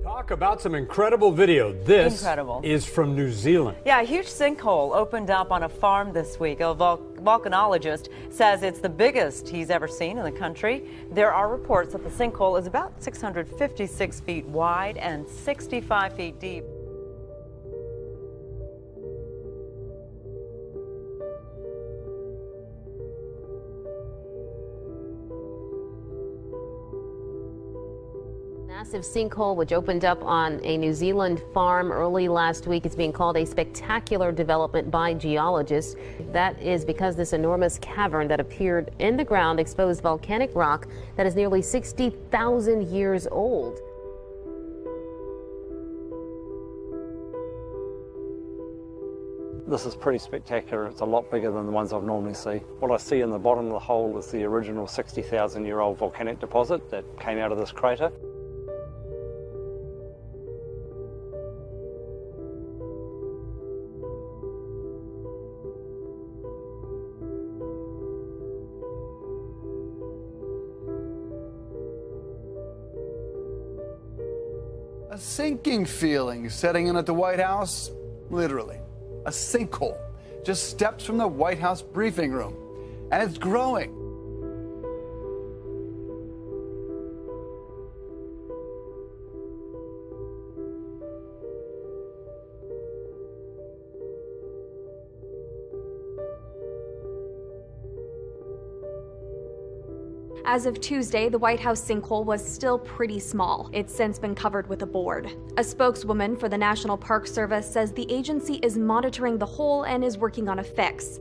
Talk about some incredible video. This is from New Zealand. Yeah, a huge sinkhole opened up on a farm this week. A volcanologist says it's the biggest he's ever seen in the country. There are reports that the sinkhole is about 656 feet wide and 65 feet deep. Massive sinkhole which opened up on a New Zealand farm early last week. It's being called a spectacular development by geologists. That is because this enormous cavern that appeared in the ground exposed volcanic rock that is nearly 60,000 years old. This is pretty spectacular. It's a lot bigger than the ones I've normally seen. What I see in the bottom of the hole is the original 60,000-year-old volcanic deposit that came out of this crater. A sinking feeling setting in at the White House, literally. A sinkhole, just steps from the White House briefing room. And it's growing. As of Tuesday, the White House sinkhole was still pretty small. It's since been covered with a board. A spokeswoman for the National Park Service says the agency is monitoring the hole and is working on a fix.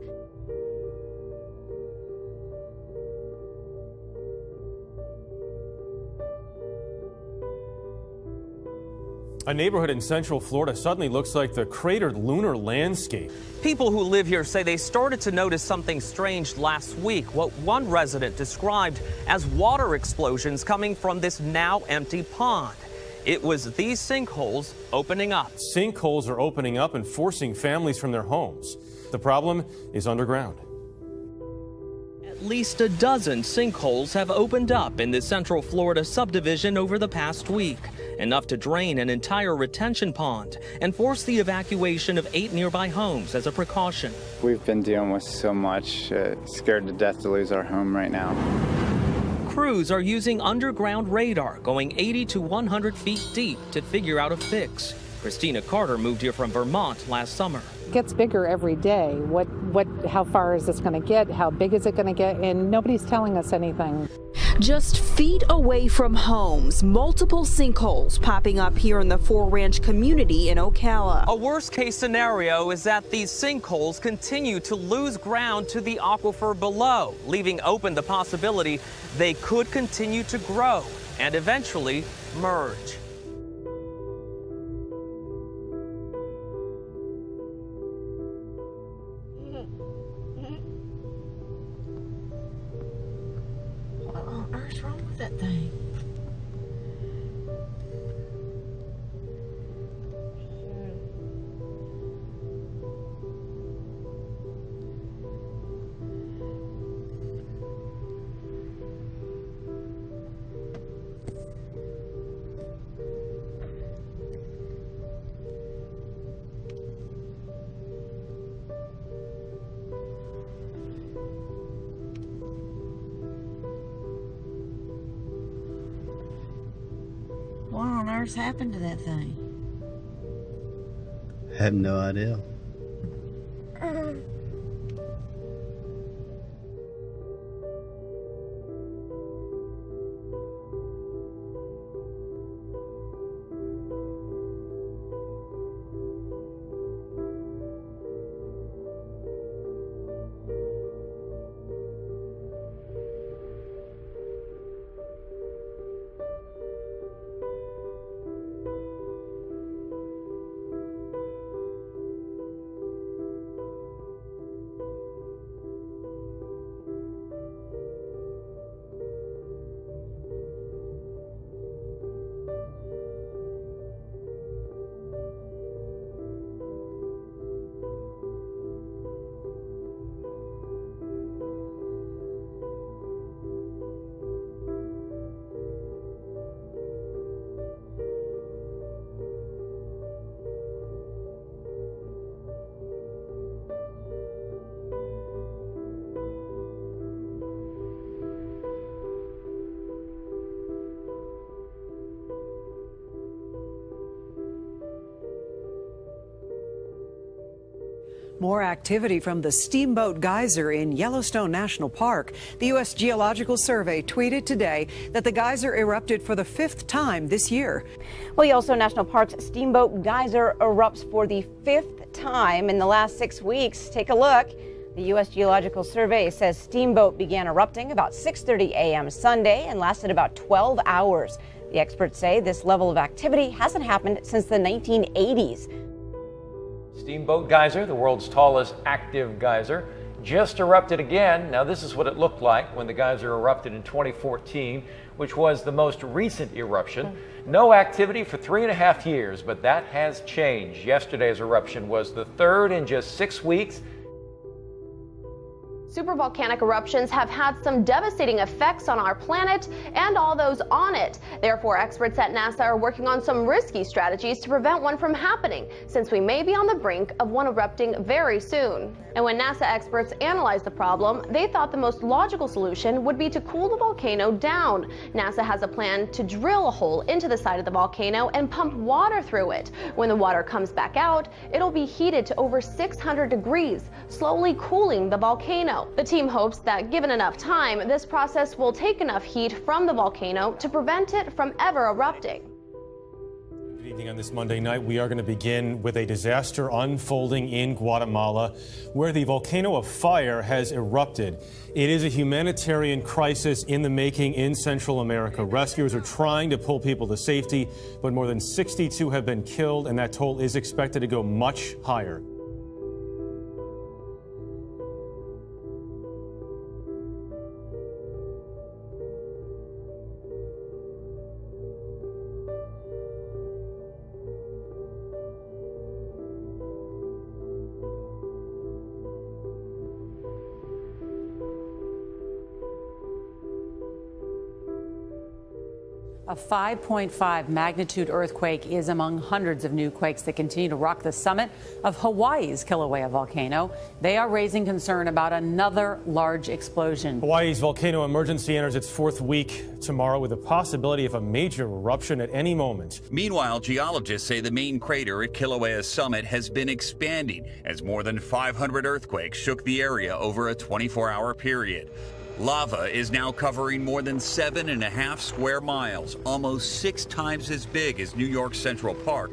A neighborhood in Central Florida suddenly looks like the cratered lunar landscape. People who live here say they started to notice something strange last week, what one resident described as water explosions coming from this now empty pond. It was these sinkholes opening up. Sinkholes are opening up and forcing families from their homes. The problem is underground. At least a dozen sinkholes have opened up in the Central Florida subdivision over the past week, enough to drain an entire retention pond and force the evacuation of 8 nearby homes as a precaution. We've been dealing with so much, scared to death to lose our home right now. Crews are using underground radar going 80 to 100 feet deep to figure out a fix. Christina Carter moved here from Vermont last summer. It gets bigger every day. How far is this going to get? How big is it going to get? And nobody's telling us anything. Just feet away from homes, multiple sinkholes popping up here in the Four Ranch community in Ocala. A worst-case scenario is that these sinkholes continue to lose ground to the aquifer below, leaving open the possibility they could continue to grow and eventually merge. What on earth's wrong with that thing? earth happened to that thing? I have no idea. More activity from the Steamboat Geyser in Yellowstone National Park. The U.S. Geological Survey tweeted today that the geyser erupted for the 5th time this year. Well, Yellowstone National Park's Steamboat Geyser erupts for the 5th time in the last 6 weeks. Take a look. The U.S. Geological Survey says Steamboat began erupting about 6:30 a.m. Sunday and lasted about 12 hours. The experts say this level of activity hasn't happened since the 1980s. Steamboat Geyser, the world's tallest active geyser, just erupted again. Now this is what it looked like when the geyser erupted in 2014, which was the most recent eruption. No activity for 3.5 years, but that has changed. Yesterday's eruption was the 3rd in just 6 weeks. Supervolcanic eruptions have had some devastating effects on our planet and all those on it. Therefore, experts at NASA are working on some risky strategies to prevent one from happening, since we may be on the brink of one erupting very soon. And when NASA experts analyzed the problem, they thought the most logical solution would be to cool the volcano down. NASA has a plan to drill a hole into the side of the volcano and pump water through it. When the water comes back out, it'll be heated to over 600 degrees, slowly cooling the volcano. The team hopes that given enough time, this process will take enough heat from the volcano to prevent it from ever erupting. Good evening. On this Monday night, we are going to begin with a disaster unfolding in Guatemala, where the volcano of fire has erupted. It is a humanitarian crisis in the making in Central America. Rescuers are trying to pull people to safety, but more than 62 have been killed, and that toll is expected to go much higher. A 5.5 magnitude earthquake is among hundreds of new quakes that continue to rock the summit of Hawaii's Kilauea volcano. They are raising concern about another large explosion. Hawaii's volcano emergency enters its 4th week tomorrow with the possibility of a major eruption at any moment. Meanwhile, geologists say the main crater at Kilauea's summit has been expanding as more than 500 earthquakes shook the area over a 24-hour period. Lava is now covering more than 7.5 square miles, almost 6 times as big as New York Central Park.